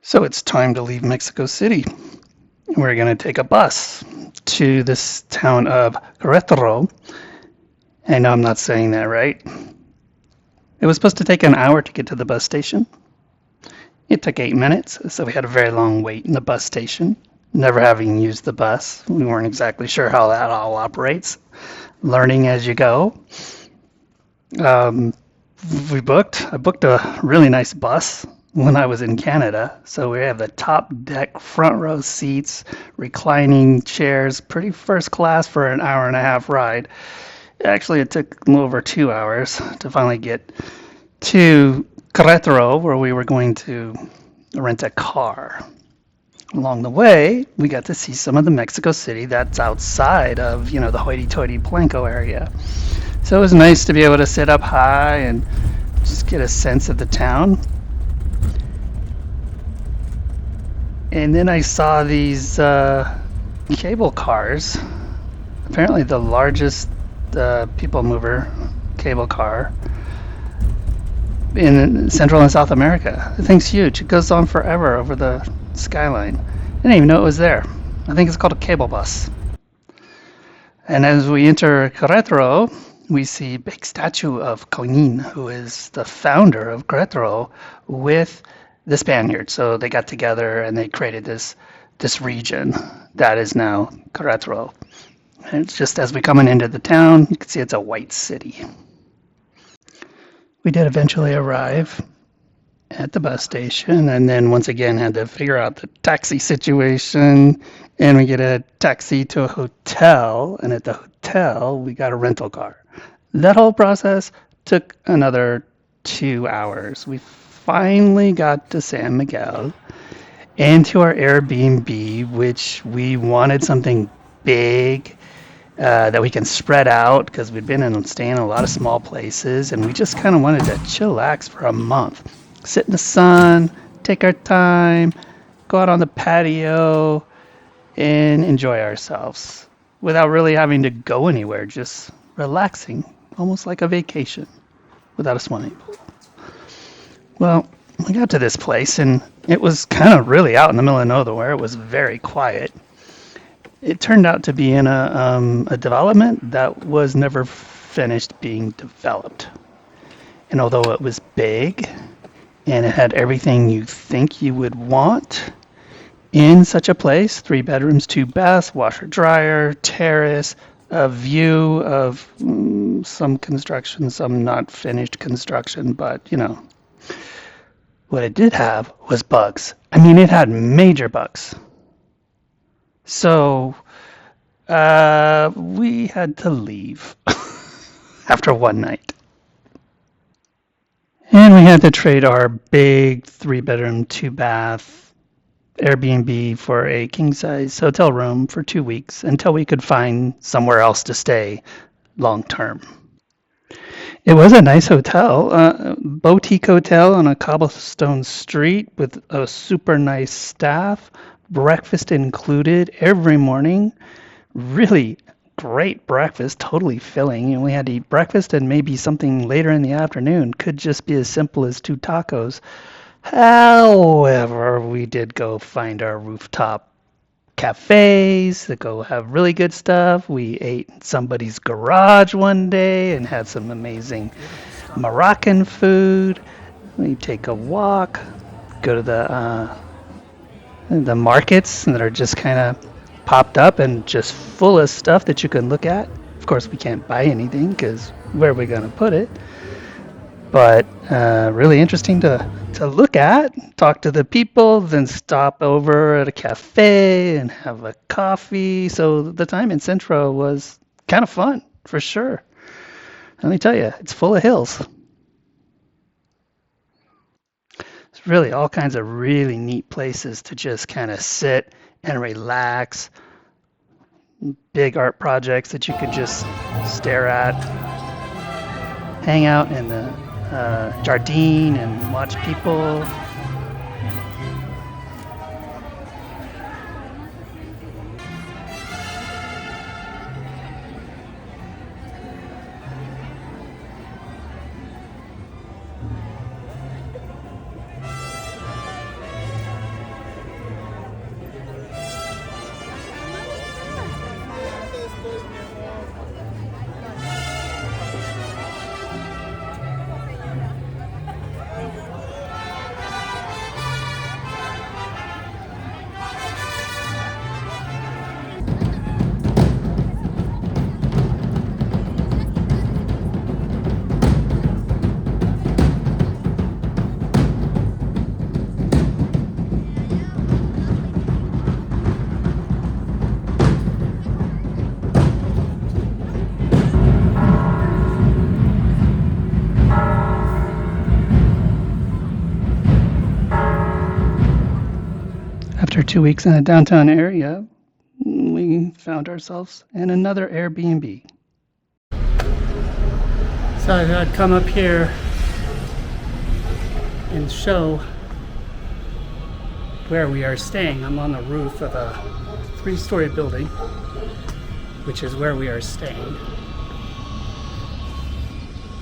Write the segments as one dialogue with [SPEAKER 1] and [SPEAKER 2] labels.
[SPEAKER 1] So it's time to leave Mexico City. We're going to take a bus to this town of Querétaro. I know I'm not saying that right. It was supposed to take an hour to get to the bus station. It took 8 minutes, so we had a very long wait in the bus station. Never having used the bus, we weren't exactly sure how that all operates. Learning as you go. Um, I booked a really nice bus when I was in Canada. So we have the top deck, front row seats, reclining chairs, pretty first class for an hour and a half ride. Actually, it took a little over 2 hours to finally get to Querétaro, where we were going to rent a car. Along the way, we got to see some of the Mexico City that's outside of, the hoity-toity Blanco area. So it was nice to be able to sit up high and just get a sense of the town. And then I saw these cable cars. Apparently, the largest people mover cable car in Central and South America. The thing's huge. It goes on forever over the skyline. I didn't even know it was there. I think it's called a cable bus. And as we enter Querétaro, we see a big statue of Conin, who is the founder of Querétaro, with the Spaniards. So they got together and they created this region that is now Querétaro. And it's just as we're coming into the town, you can see it's a white city. We did eventually arrive at the bus station, and then once again had to figure out the taxi situation, and we get a taxi to a hotel, and at the hotel we got a rental car. That whole process took another 2 hours. We finally got to San Miguel and to our Airbnb, which we wanted something big that we can spread out because we'd been staying in a lot of small places, and we just kind of wanted to chillax for a month. Sit in the sun, take our time, go out on the patio, and enjoy ourselves without really having to go anywhere, just relaxing, almost like a vacation without a swimming pool. Well, we got to this place, and it was kind of really out in the middle of nowhere. It was very quiet. It turned out to be in a development that was never finished being developed. And although it was big and it had everything you think you would want in such a place, 3 bedrooms, 2 baths, washer, dryer, terrace, a view of some construction, some not finished construction, but what it did have was bugs. I mean, it had major bugs. So we had to leave after one night. And we had to trade our big 3 bedroom, 2 bath Airbnb for a king size hotel room for 2 weeks until we could find somewhere else to stay long term. It was a nice hotel, boutique hotel on a cobblestone street with a super nice staff, breakfast included every morning. Really great breakfast, totally filling. And we had to eat breakfast and maybe something later in the afternoon. Could just be as simple as 2 tacos. However, we did go find our rooftop cafes that go have really good stuff. We ate in somebody's garage one day and had some amazing Moroccan food. We take a walk, go to the markets that are just kind of popped up and just full of stuff that you can look at. Of course, we can't buy anything because where are we going to put it? But really interesting to look at, talk to the people, then stop over at a cafe and have a coffee. So the time in Centro was kind of fun, for sure. Let me tell you, it's full of hills. It's really all kinds of really neat places to just kind of sit and relax. Big art projects that you could just stare at, hang out in the Jardine and watch people. After 2 weeks in a downtown area, we found ourselves in another Airbnb. So I thought I'd come up here and show where we are staying. I'm on the roof of a 3-story building, which is where we are staying.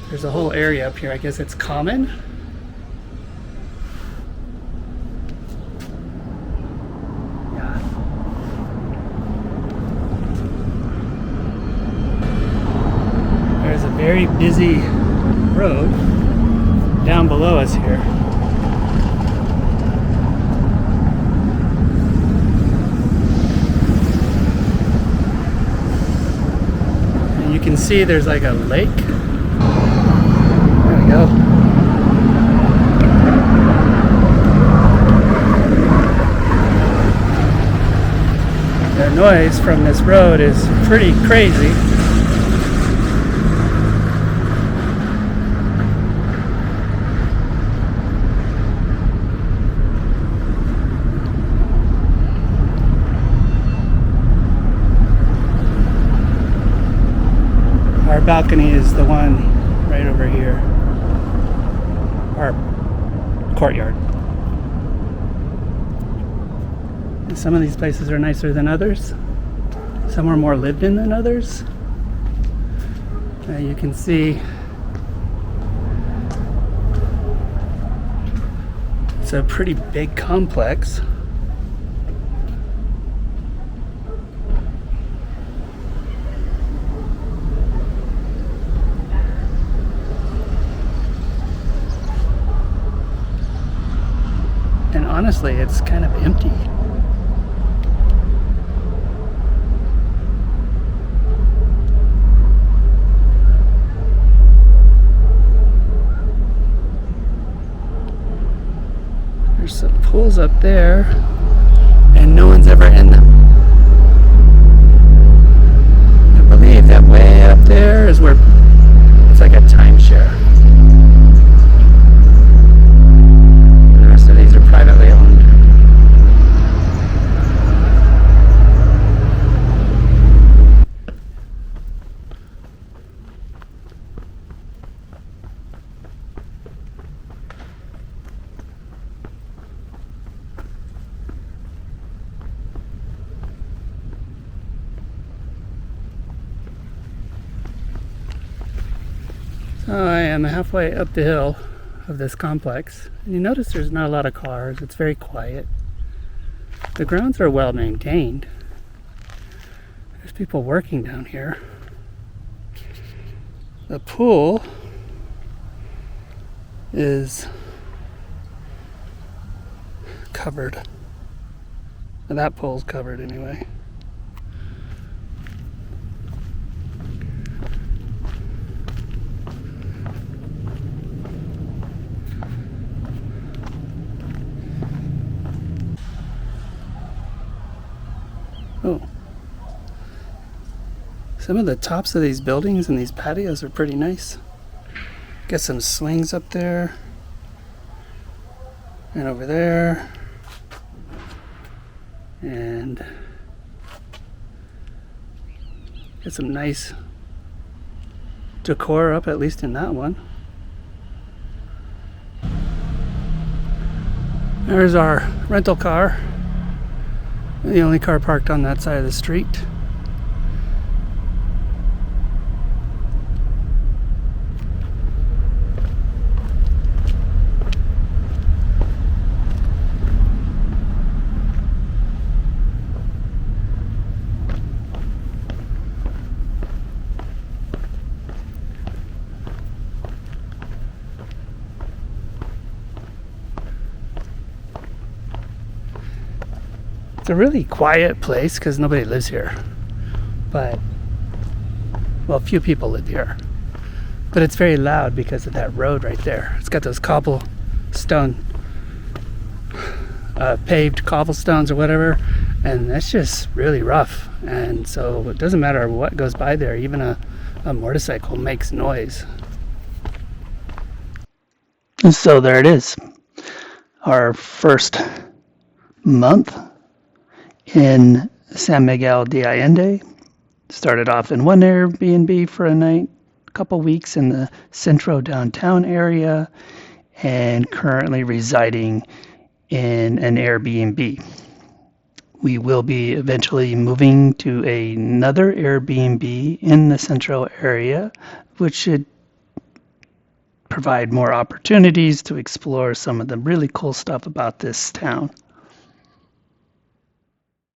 [SPEAKER 1] There's a whole area up here. I guess it's common. Yeah. There's a very busy road down below us here. And you can see there's like a lake. There we go. The noise from this road is pretty crazy. Our balcony is the one right over here. Our courtyard. And some of these places are nicer than others. Some are more lived in than others. You can see it's a pretty big complex. And honestly, it's kind of empty. There's some pools up there, and no one's ever in them. I believe that way up there is where it's like a timeshare. Privately owned. So I am halfway up the hill of this complex. And you notice there's not a lot of cars. It's very quiet. The grounds are well maintained. There's people working down here. The pool is covered. That pool's covered anyway. Oh. Some of the tops of these buildings and these patios are pretty nice. Got some swings up there. And over there. And got some nice decor up, at least in that one. There's our rental car. The only car parked on that side of the street. It's a really quiet place because nobody lives here. But, well, few people live here. But it's very loud because of that road right there. It's got those cobblestone, paved cobblestones or whatever. And that's just really rough. And so it doesn't matter what goes by there. Even a motorcycle makes noise. So there it is. Our first month in San Miguel de Allende. Started off in one Airbnb for a night, a couple weeks in the Centro downtown area, and currently residing in an Airbnb. We will be eventually moving to another Airbnb in the Centro area, which should provide more opportunities to explore some of the really cool stuff about this town.